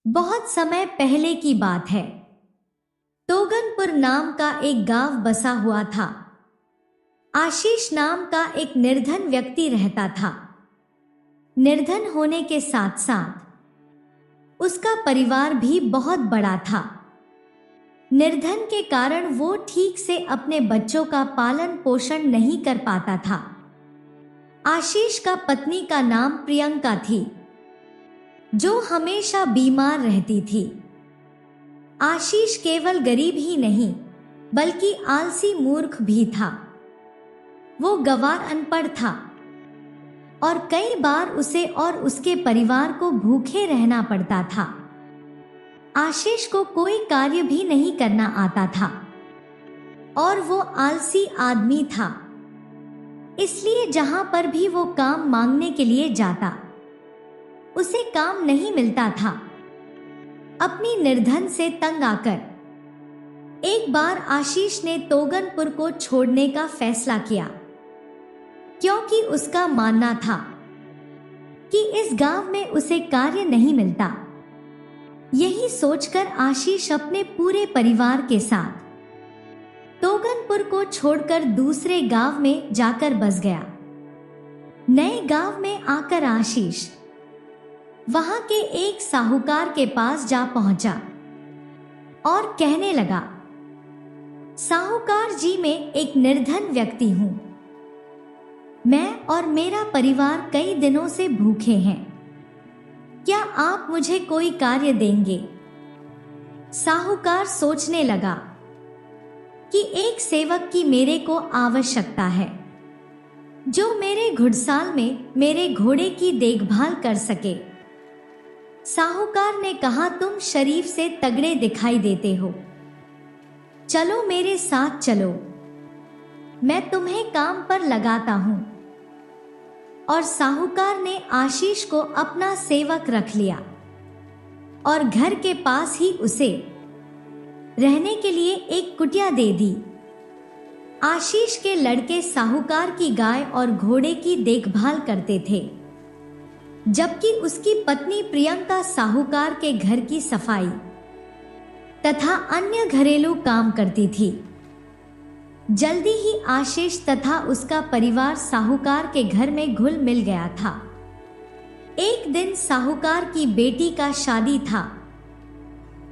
बहुत समय पहले की बात है। तोगनपुर नाम का एक गांव बसा हुआ था। आशीष नाम का एक निर्धन व्यक्ति रहता था। निर्धन होने के साथ साथ उसका परिवार भी बहुत बड़ा था। निर्धन के कारण वो ठीक से अपने बच्चों का पालन पोषण नहीं कर पाता था। आशीष का पत्नी का नाम प्रियंका थी, जो हमेशा बीमार रहती थी। आशीष केवल गरीब ही नहीं, बल्कि आलसी मूर्ख भी था। वो गंवार अनपढ़ था और कई बार उसे और उसके परिवार को भूखे रहना पड़ता था। आशीष को कोई कार्य भी नहीं करना आता था और वो आलसी आदमी था। इसलिए जहां पर भी वो काम मांगने के लिए जाता, उसे काम नहीं मिलता था। अपनी निर्धन से तंग आकर एक बार आशीष ने तोगनपुर को छोड़ने का फैसला किया, क्योंकि उसका मानना था कि इस गांव में उसे कार्य नहीं मिलता। यही सोचकर आशीष अपने पूरे परिवार के साथ तोगनपुर को छोड़कर दूसरे गांव में जाकर बस गया। नए गांव में आकर आशीष वहां के एक साहूकार के पास जा पहुंचा और कहने लगा, साहूकार जी, मैं एक निर्धन व्यक्ति हूं। मैं और मेरा परिवार कई दिनों से भूखे हैं। क्या आप मुझे कोई कार्य देंगे? साहूकार सोचने लगा कि एक सेवक की मेरे को आवश्यकता है, जो मेरे घुड़साल में मेरे घोड़े की देखभाल कर सके। साहूकार ने कहा, तुम शरीफ से तगड़े दिखाई देते हो, चलो मेरे साथ चलो, मैं तुम्हें काम पर लगाता हूं। और साहूकार ने आशीष को अपना सेवक रख लिया और घर के पास ही उसे रहने के लिए एक कुटिया दे दी। आशीष के लड़के साहूकार की गाय और घोड़े की देखभाल करते थे, जबकि उसकी पत्नी प्रियंका साहूकार के घर की सफाई तथा अन्य घरेलू काम करती थी। जल्दी ही आशीष तथा उसका परिवार साहूकार के घर में घुल मिल गया था। एक दिन साहूकार की बेटी का शादी था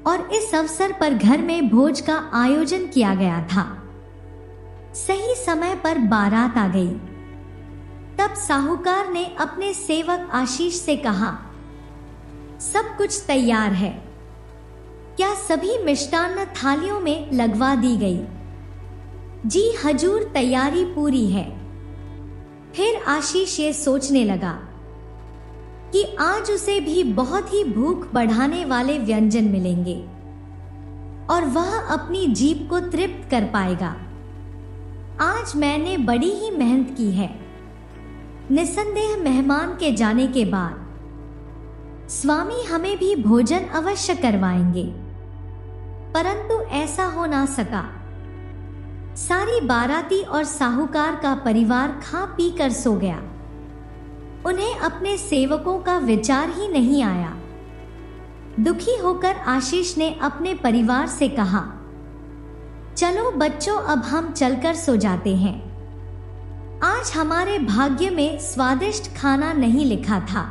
और इस अवसर पर घर में भोज का आयोजन किया गया था। सही समय पर बारात आ गई। तब साहूकार ने अपने सेवक आशीष से कहा, सब कुछ तैयार है, क्या सभी मिष्टान्न थालियों में लगवा दी गई? जी हजूर, तैयारी पूरी है। फिर आशीष ये सोचने लगा कि आज उसे भी बहुत ही भूख बढ़ाने वाले व्यंजन मिलेंगे और वह अपनी जीभ को तृप्त कर पाएगा। आज मैंने बड़ी ही मेहनत की है। निसंदेह मेहमान के जाने के बाद स्वामी हमें भी भोजन अवश्य करवाएंगे, परंतु ऐसा हो ना सका। सारी बाराती और साहूकार का परिवार खा पी कर सो गया। उन्हें अपने सेवकों का विचार ही नहीं आया। दुखी होकर आशीष ने अपने परिवार से कहा, चलो बच्चों, अब हम चलकर सो जाते हैं। आज हमारे भाग्य में स्वादिष्ट खाना नहीं लिखा था।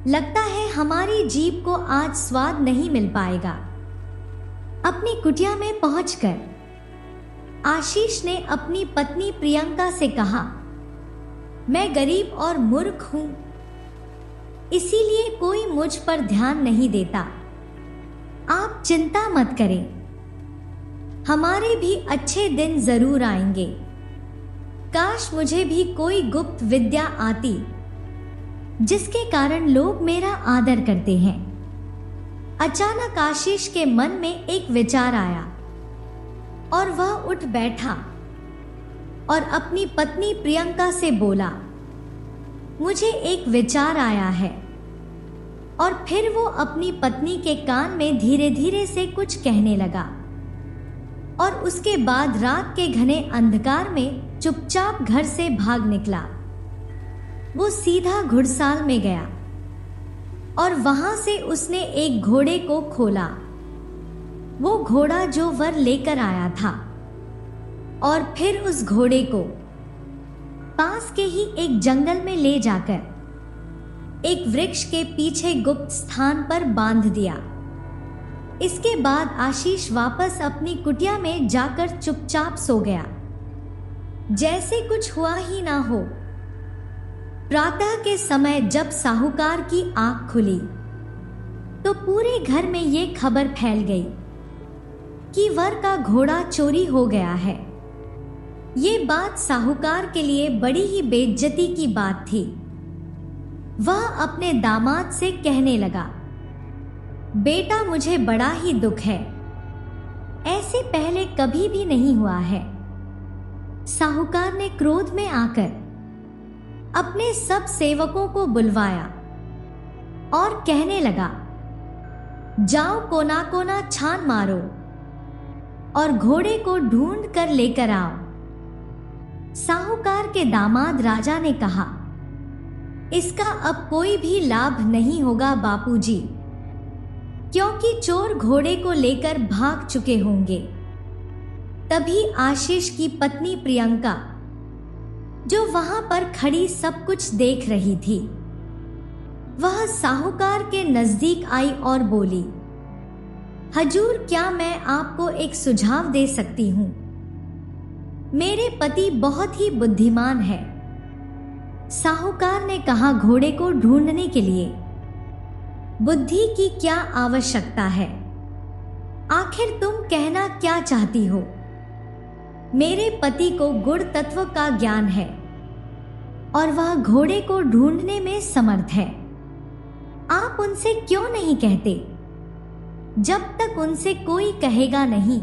लगता है हमारी जीभ को आज स्वाद नहीं मिल पाएगा। अपनी कुटिया में पहुंचकर आशीष ने अपनी पत्नी प्रियंका से कहा, मैं गरीब और मूर्ख हूं, इसीलिए कोई मुझ पर ध्यान नहीं देता। आप चिंता मत करें, हमारे भी अच्छे दिन जरूर आएंगे। काश मुझे भी कोई गुप्त विद्या आती, जिसके कारण लोग मेरा आदर करते हैं। अचानक आशीष के मन में एक विचार आया और वह उठ बैठा और अपनी पत्नी प्रियंका से बोला, मुझे एक विचार आया है। और फिर वो अपनी पत्नी के कान में धीरे धीरे से कुछ कहने लगा और उसके बाद रात के घने अंधकार में चुपचाप घर से भाग निकला। वो सीधा घुड़साल में गया और वहां से उसने एक घोड़े को खोला, वो घोड़ा जो वर लेकर आया था, और फिर उस घोड़े को पास के ही एक जंगल में ले जाकर एक वृक्ष के पीछे गुप्त स्थान पर बांध दिया। इसके बाद आशीष वापस अपनी कुटिया में जाकर चुपचाप सो गया, जैसे कुछ हुआ ही ना हो। प्रातः के समय जब साहूकार की आंख खुली तो पूरे घर में ये खबर फैल गई कि वर का घोड़ा चोरी हो गया है। ये बात साहूकार के लिए बड़ी ही बेइज्जती की बात थी। वह अपने दामाद से कहने लगा, बेटा मुझे बड़ा ही दुख है, ऐसे पहले कभी भी नहीं हुआ है। साहूकार ने क्रोध में आकर अपने सब सेवकों को बुलवाया और कहने लगा, जाओ कोना कोना छान मारो और घोड़े को ढूंढ कर लेकर आओ। साहूकार के दामाद राजा ने कहा, इसका अब कोई भी लाभ नहीं होगा बापूजी, क्योंकि चोर घोड़े को लेकर भाग चुके होंगे। तभी आशीष की पत्नी प्रियंका, जो वहां पर खड़ी सब कुछ देख रही थी, वह साहूकार के नजदीक आई और बोली, हजूर, क्या मैं आपको एक सुझाव दे सकती हूं? मेरे पति बहुत ही बुद्धिमान है। साहूकार ने कहा, घोड़े को ढूंढने के लिए बुद्धि की क्या आवश्यकता है? आखिर तुम कहना क्या चाहती हो? मेरे पति को गुण तत्व का ज्ञान है और वह घोड़े को ढूंढने में समर्थ है। आप उनसे क्यों नहीं कहते? जब तक उनसे कोई कहेगा नहीं,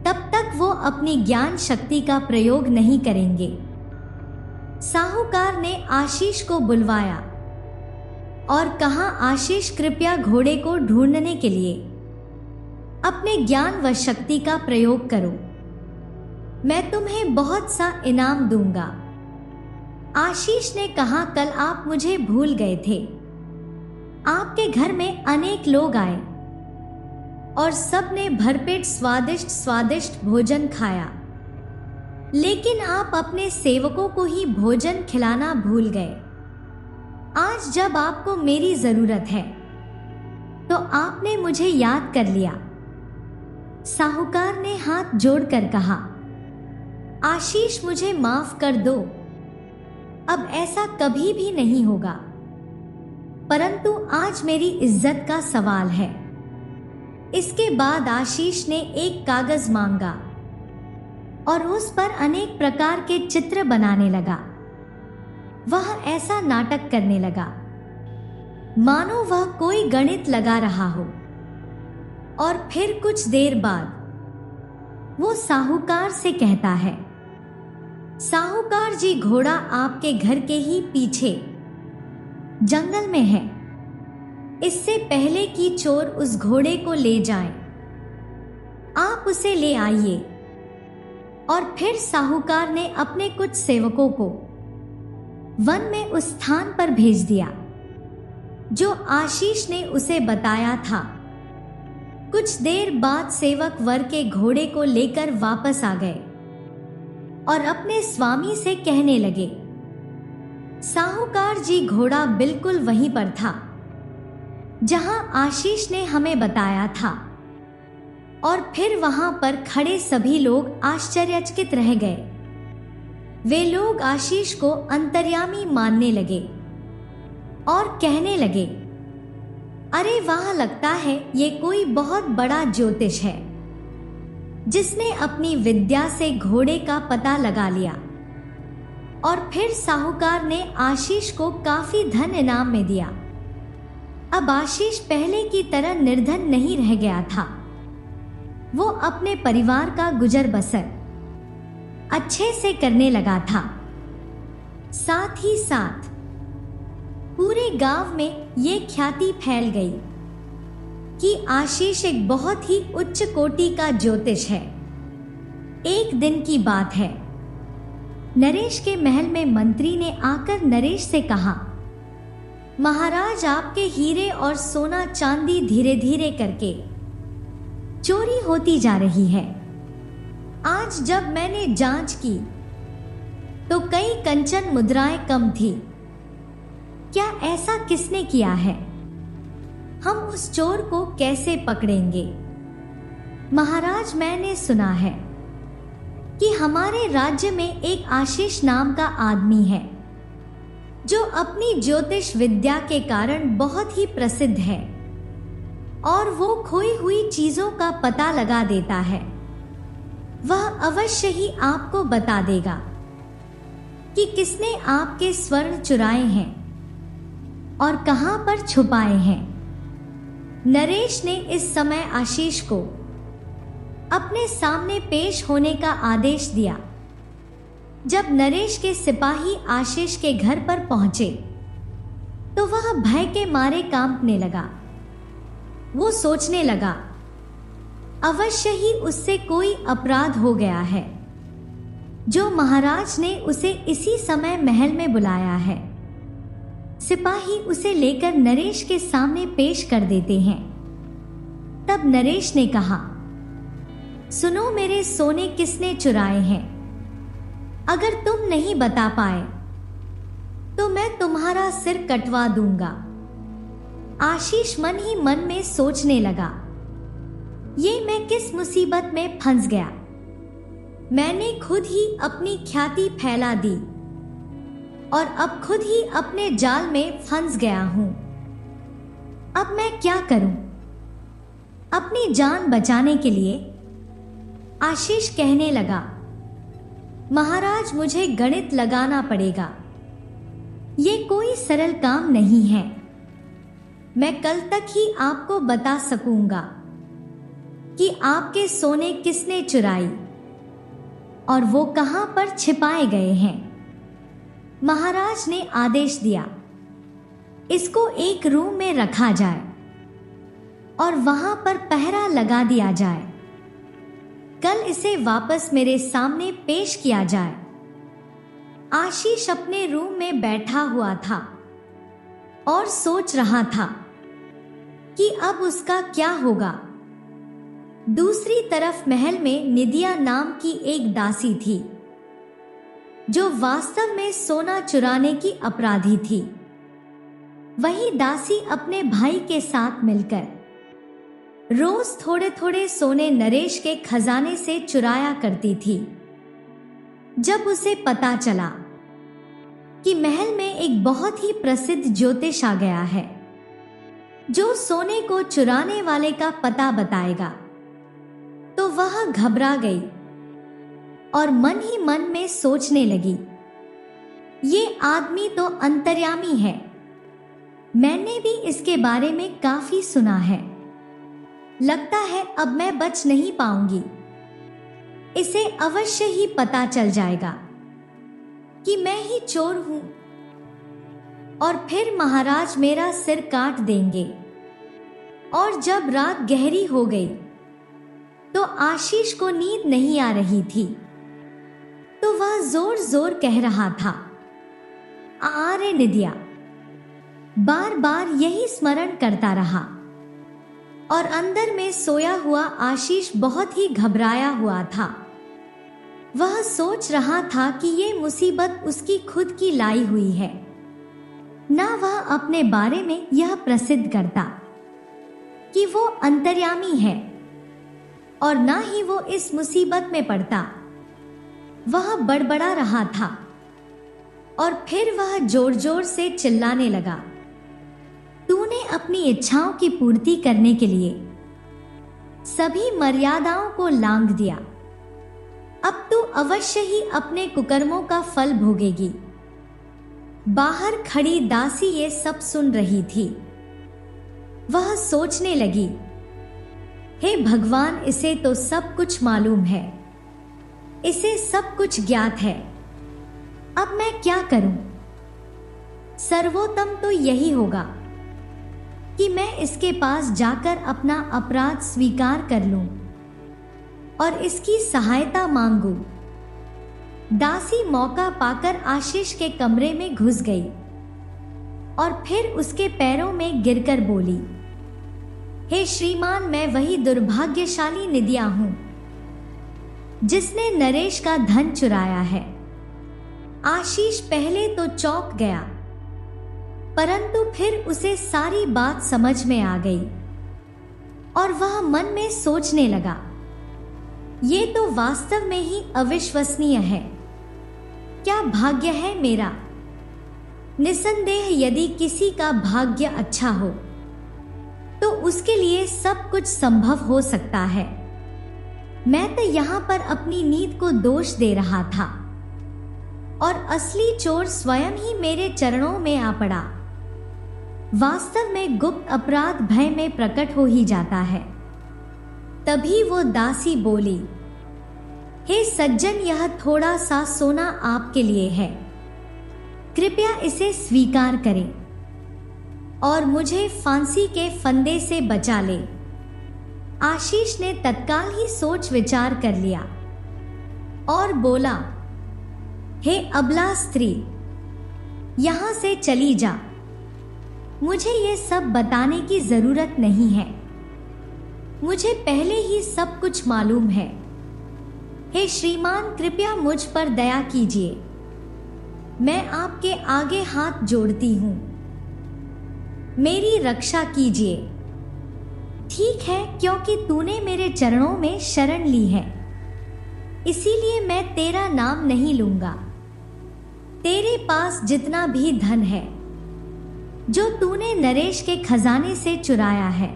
तब तक वो अपनी ज्ञान शक्ति का प्रयोग नहीं करेंगे। साहूकार ने आशीष को बुलवाया और कहा, आशीष, कृपया घोड़े को ढूंढने के लिए अपने ज्ञान व शक्ति का प्रयोग करो। मैं तुम्हें बहुत सा इनाम दूंगा। आशीष ने कहा, कल आप मुझे भूल गए थे। आपके घर में अनेक लोग आए और सब ने भरपेट स्वादिष्ट स्वादिष्ट भोजन खाया, लेकिन आप अपने सेवकों को ही भोजन खिलाना भूल गए। आज जब आपको मेरी जरूरत है तो आपने मुझे याद कर लिया। साहूकार ने हाथ जोड़कर कहा, आशीष, मुझे माफ कर दो, अब ऐसा कभी भी नहीं होगा। परंतु आज मेरी इज्जत का सवाल है। इसके बाद आशीष ने एक कागज मांगा और उस पर अनेक प्रकार के चित्र बनाने लगा। वह ऐसा नाटक करने लगा मानो वह कोई गणित लगा रहा हो। और फिर कुछ देर बाद वो साहूकार से कहता है, साहूकार जी, घोड़ा आपके घर के ही पीछे जंगल में है। इससे पहले कि चोर उस घोड़े को ले जाएं, आप उसे ले आइए। और फिर साहूकार ने अपने कुछ सेवकों को वन में उस स्थान पर भेज दिया जो आशीष ने उसे बताया था। कुछ देर बाद सेवक वर के घोड़े को लेकर वापस आ गए और अपने स्वामी से कहने लगे, साहूकार जी, घोड़ा बिल्कुल वहीं पर था जहां आशीष ने हमें बताया था। और फिर वहां पर खड़े सभी लोग आश्चर्यचकित रह गए। वे लोग आशीष को अंतर्यामी मानने लगे और कहने लगे, अरे वाह, लगता है ये कोई बहुत बड़ा ज्योतिष है जिसने अपनी विद्या से घोड़े का पता लगा लिया। और फिर साहूकार ने आशीष को काफी धन इनाम में दिया। अब आशीष पहले की तरह निर्धन नहीं रह गया था। वो अपने परिवार का गुजर बसर अच्छे से करने लगा था। साथ ही साथ पूरे गांव में ये ख्याति फैल गई कि आशीष एक बहुत ही उच्च कोटि का ज्योतिष है। एक दिन की बात है, नरेश के महल में मंत्री ने आकर नरेश से कहा, महाराज, आपके हीरे और सोना चांदी धीरे धीरे करके चोरी होती जा रही है। आज जब मैंने जांच की तो कई कंचन मुद्राएं कम थी। क्या ऐसा किसने किया है? हम उस चोर को कैसे पकड़ेंगे? महाराज, मैंने सुना है कि हमारे राज्य में एक आशीष नाम का आदमी है जो अपनी ज्योतिष विद्या के कारण बहुत ही प्रसिद्ध है और वो खोई हुई चीजों का पता लगा देता है। वह अवश्य ही आपको बता देगा कि किसने आपके स्वर्ण चुराए हैं और कहां पर छुपाए हैं। नरेश ने इस समय आशीष को अपने सामने पेश होने का आदेश दिया। जब नरेश के सिपाही आशीष के घर पर पहुंचे तो वह भय के मारे कांपने लगा। वो सोचने लगा, अवश्य ही उससे कोई अपराध हो गया है जो महाराज ने उसे इसी समय महल में बुलाया है। सिपाही उसे लेकर नरेश के सामने पेश कर देते हैं। तब नरेश ने कहा, सुनो, मेरे सोने किसने चुराए हैं? अगर तुम नहीं बता पाए तो मैं तुम्हारा सिर कटवा दूंगा। आशीष मन ही मन में सोचने लगा, ये मैं किस मुसीबत में फंस गया। मैंने खुद ही अपनी ख्याति फैला दी और अब खुद ही अपने जाल में फंस गया हूं। अब मैं क्या करूं? अपनी जान बचाने के लिए आशीष कहने लगा, महाराज, मुझे गणित लगाना पड़ेगा। ये कोई सरल काम नहीं है। मैं कल तक ही आपको बता सकूंगा कि आपके सोने किसने चुराई और वो कहां पर छिपाए गए हैं। महाराज ने आदेश दिया, इसको एक रूम में रखा जाए और वहां पर पहरा लगा दिया जाए। कल इसे वापस मेरे सामने पेश किया जाए। आशीष अपने रूम में बैठा हुआ था और सोच रहा था कि अब उसका क्या होगा। दूसरी तरफ महल में निदिया नाम की एक दासी थी जो वास्तव में सोना चुराने की अपराधी थी। वही दासी अपने भाई के साथ मिलकर रोज थोड़े थोड़े सोने नरेश के खजाने से चुराया करती थी। जब उसे पता चला कि महल में एक बहुत ही प्रसिद्ध ज्योतिष आ गया है जो सोने को चुराने वाले का पता बताएगा, तो वह घबरा गई और मन ही मन में सोचने लगी, ये आदमी तो अंतर्यामी है। मैंने भी इसके बारे में काफी सुना है। लगता है अब मैं बच नहीं पाऊंगी। इसे अवश्य ही पता चल जाएगा कि मैं ही चोर हूं और फिर महाराज मेरा सिर काट देंगे। और जब रात गहरी हो गई तो आशीष को नींद नहीं आ रही थी, तो वह जोर जोर कह रहा था, आ रे निदिया। बार बार यही स्मरण करता रहा और अंदर में सोया हुआ आशीष बहुत ही घबराया हुआ था। वह सोच रहा था कि ये मुसीबत उसकी खुद की लाई हुई है। ना वह अपने बारे में यह प्रसिद्ध करता कि वो अंतर्यामी है और ना ही वो इस मुसीबत में पड़ता। वह बड़बड़ा रहा था और फिर वह जोर जोर से चिल्लाने लगा, तूने अपनी इच्छाओं की पूर्ति करने के लिए सभी मर्यादाओं को लांघ दिया। अब तू अवश्य ही अपने कुकर्मों का फल भोगेगी। बाहर खड़ी दासी ये सब सुन रही थी। वह सोचने लगी, हे भगवान, इसे तो सब कुछ मालूम है, इसे सब कुछ ज्ञात है। अब मैं क्या करूं? सर्वोत्तम तो यही होगा कि मैं इसके पास जाकर अपना अपराध स्वीकार कर लूं और इसकी सहायता मांगूं। दासी मौका पाकर आशीष के कमरे में घुस गई और फिर उसके पैरों में गिरकर बोली, हे श्रीमान, मैं वही दुर्भाग्यशाली निधिया हूं जिसने नरेश का धन चुराया है। आशीष पहले तो चौंक गया, परंतु फिर उसे सारी बात समझ में आ गई और वह मन में सोचने लगा, ये तो वास्तव में ही अविश्वसनीय है। क्या भाग्य है मेरा। निसंदेह यदि किसी का भाग्य अच्छा हो तो उसके लिए सब कुछ संभव हो सकता है। मैं तो यहां पर अपनी नीत को दोष दे रहा था और असली चोर स्वयं ही मेरे चरणों में आ पड़ा। वास्तव में गुप्त अपराध भय में प्रकट हो ही जाता है। तभी वो दासी बोली, हे सज्जन, यह थोड़ा सा सोना आपके लिए है, कृपया इसे स्वीकार करें और मुझे फांसी के फंदे से बचा ले। आशीष ने तत्काल ही सोच विचार कर लिया और बोला, हे अबला स्त्री, यहां से चली जा। मुझे ये सब बताने की जरूरत नहीं है, मुझे पहले ही सब कुछ मालूम है। हे श्रीमान, कृपया मुझ पर दया कीजिए, मैं आपके आगे हाथ जोड़ती हूं, मेरी रक्षा कीजिए। ठीक है, क्योंकि तूने मेरे चरणों में शरण ली है, इसीलिए मैं तेरा नाम नहीं लूंगा। तेरे पास जितना भी धन है जो तूने नरेश के खजाने से चुराया है,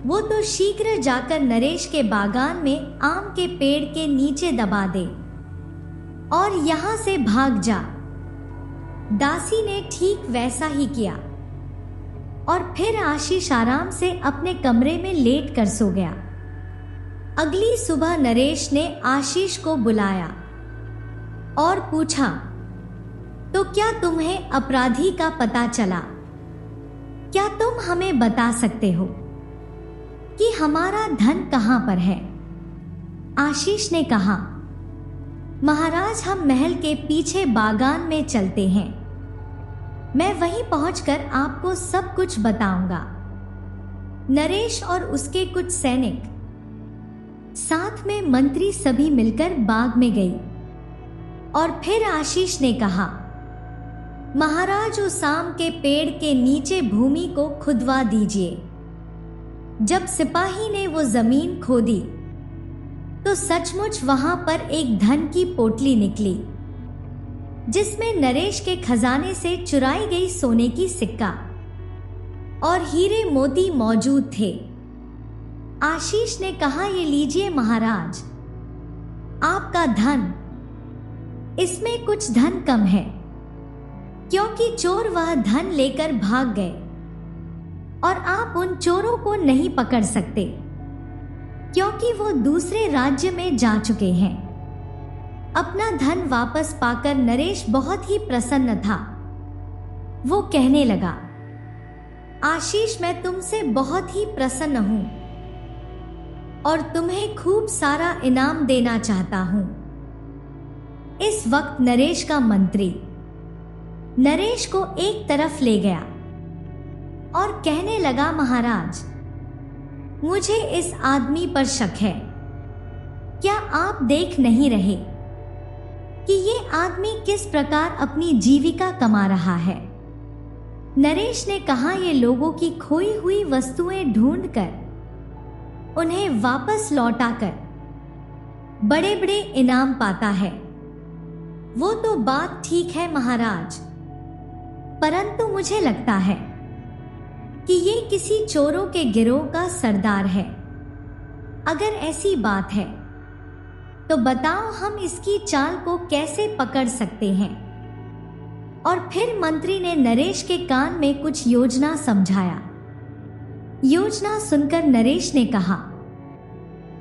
वो तो शीघ्र जाकर नरेश के बागान में आम के पेड़ के नीचे दबा दे और यहां से भाग जा। दासी ने ठीक वैसा ही किया और फिर आशीष आराम से अपने कमरे में लेट कर सो गया। अगली सुबह नरेश ने आशीष को बुलाया और पूछा, तो क्या तुम्हें अपराधी का पता चला? क्या तुम हमें बता सकते हो कि हमारा धन कहां पर है? आशीष ने कहा, महाराज, हम महल के पीछे बागान में चलते हैं, मैं वहीं पहुंचकर आपको सब कुछ बताऊंगा। नरेश और उसके कुछ सैनिक, साथ में मंत्री सभी मिलकर बाग में गई और फिर आशीष ने कहा, महाराज, उस आम के पेड़ के नीचे भूमि को खुदवा दीजिए। जब सिपाही ने वो जमीन खोदी तो सचमुच वहां पर एक धन की पोटली निकली जिसमें नरेश के खजाने से चुराई गई सोने की सिक्का और हीरे मोती मौजूद थे। आशीष ने कहा, ये लीजिए महाराज, आपका धन। इसमें कुछ धन कम है क्योंकि चोर वह धन लेकर भाग गए और आप उन चोरों को नहीं पकड़ सकते क्योंकि वो दूसरे राज्य में जा चुके हैं। अपना धन वापस पाकर नरेश बहुत ही प्रसन्न था। वो कहने लगा, आशीष, मैं तुमसे बहुत ही प्रसन्न हूं और तुम्हें खूब सारा इनाम देना चाहता हूं। इस वक्त नरेश का मंत्री नरेश को एक तरफ ले गया और कहने लगा, महाराज, मुझे इस आदमी पर शक है। क्या आप देख नहीं रहे कि ये आदमी किस प्रकार अपनी जीविका कमा रहा है? नरेश ने कहा, ये लोगों की खोई हुई वस्तुएं ढूंढकर उन्हें वापस लौटाकर बड़े बड़े इनाम पाता है। वो तो बात ठीक है महाराज, परंतु मुझे लगता है कि ये किसी चोरों के गिरोह का सरदार है। अगर ऐसी बात है तो बताओ, हम इसकी चाल को कैसे पकड़ सकते हैं? और फिर मंत्री ने नरेश के कान में कुछ योजना समझाया। योजना सुनकर नरेश ने कहा,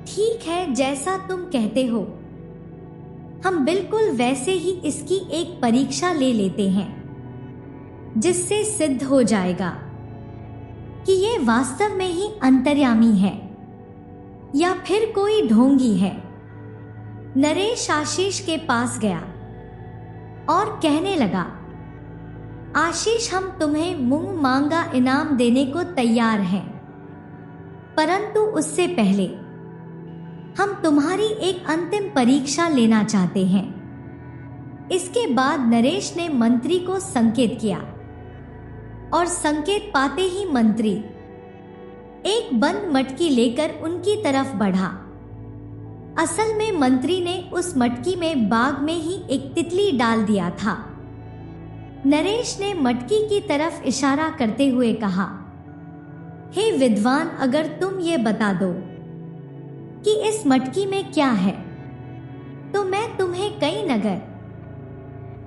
ठीक है, जैसा तुम कहते हो, हम बिल्कुल वैसे ही इसकी एक परीक्षा ले लेते हैं जिससे सिद्ध हो जाएगा कि ये वास्तव में ही अंतर्यामी है या फिर कोई ढोंगी है। नरेश आशीष के पास गया और कहने लगा, आशीष, हम तुम्हें मुंह मांगा इनाम देने को तैयार हैं, परंतु उससे पहले हम तुम्हारी एक अंतिम परीक्षा लेना चाहते हैं। इसके बाद नरेश ने मंत्री को संकेत किया और संकेत पाते ही मंत्री एक बंद मटकी लेकर उनकी तरफ बढ़ा। असल में मंत्री ने उस मटकी में बाग में ही एक तितली डाल दिया था। नरेश ने मटकी की तरफ इशारा करते हुए कहा, हे विद्वान, अगर तुम ये बता दो कि इस मटकी में क्या है तो मैं तुम्हें कई नगर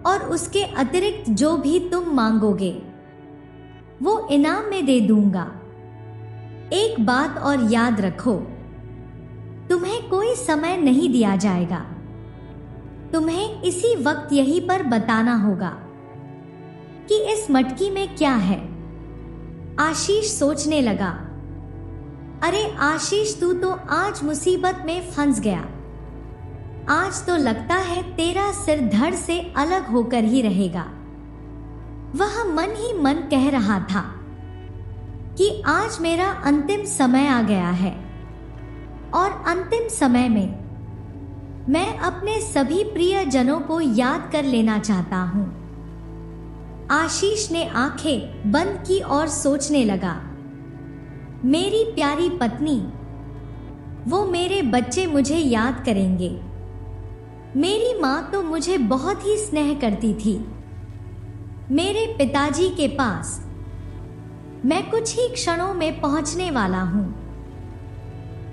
और उसके अतिरिक्त जो भी तुम मांगोगे वो इनाम में दे दूंगा। एक बात और याद रखो, तुम्हें कोई समय नहीं दिया जाएगा। तुम्हें इसी वक्त यहीं पर बताना होगा कि इस मटकी में क्या है। आशीष सोचने लगा, अरे आशीष, तू तो आज मुसीबत में फंस गया। आज तो लगता है तेरा सिर धड़ से अलग होकर ही रहेगा। वह मन ही मन कह रहा था कि आज मेरा अंतिम समय आ गया है और अंतिम समय में मैं अपने सभी प्रियजनों को याद कर लेना चाहता हूं। आशीष ने आंखें बंद की और सोचने लगा, मेरी प्यारी पत्नी, वो मेरे बच्चे मुझे याद करेंगे। मेरी माँ तो मुझे बहुत ही स्नेह करती थी। मेरे पिताजी के पास मैं कुछ ही क्षणों में पहुंचने वाला हूं।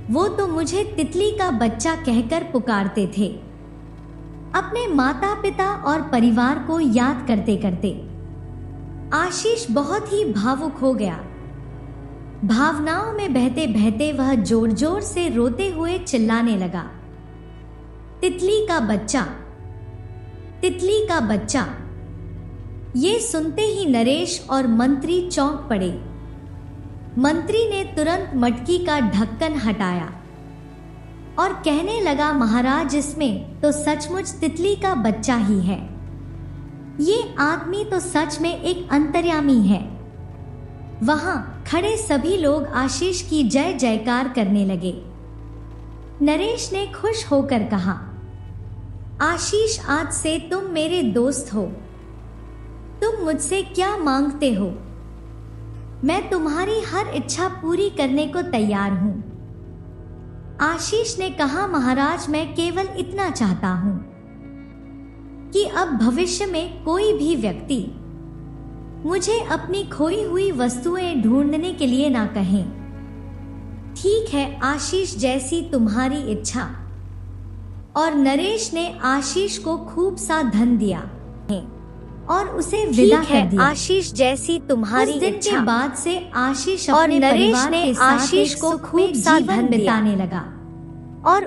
वो तो मुझे तितली का बच्चा कहकर पुकारते थे। अपने माता पिता और परिवार को याद करते करते आशीष बहुत ही भावुक हो गया। भावनाओं में बहते बहते वह जोर जोर से रोते हुए चिल्लाने लगा, तितली का बच्चा, तितली का बच्चा। ये सुनते ही नरेश और मंत्री चौंक पड़े। मंत्री ने तुरंत मटकी का ढक्कन हटाया और कहने लगा, महाराज, इसमें तो सचमुच तितली का बच्चा ही है। ये आदमी तो सच में एक अंतर्यामी है। वहां खड़े सभी लोग आशीष की जय जयकार करने लगे। नरेश ने खुश होकर कहा, आशीष, आज से तुम मेरे दोस्त हो। तुम मुझसे क्या मांगते हो, मैं तुम्हारी हर इच्छा पूरी करने को तैयार हूं। आशीष ने कहा, महाराज, मैं केवल इतना चाहता हूं कि अब भविष्य में कोई भी व्यक्ति मुझे अपनी खोई हुई वस्तुएं ढूंढने के लिए ना कहें। ठीक है आशीष, जैसी तुम्हारी इच्छा। और नरेश ने आशीष को खूब सा धन दिया और उसे विदा कर दिया। आशीष, जैसी तुम्हारी इच्छा। उस दिन के बाद से आशीष अपने परिवार के साथ आशीष को खूब सा धन बिताने लगा और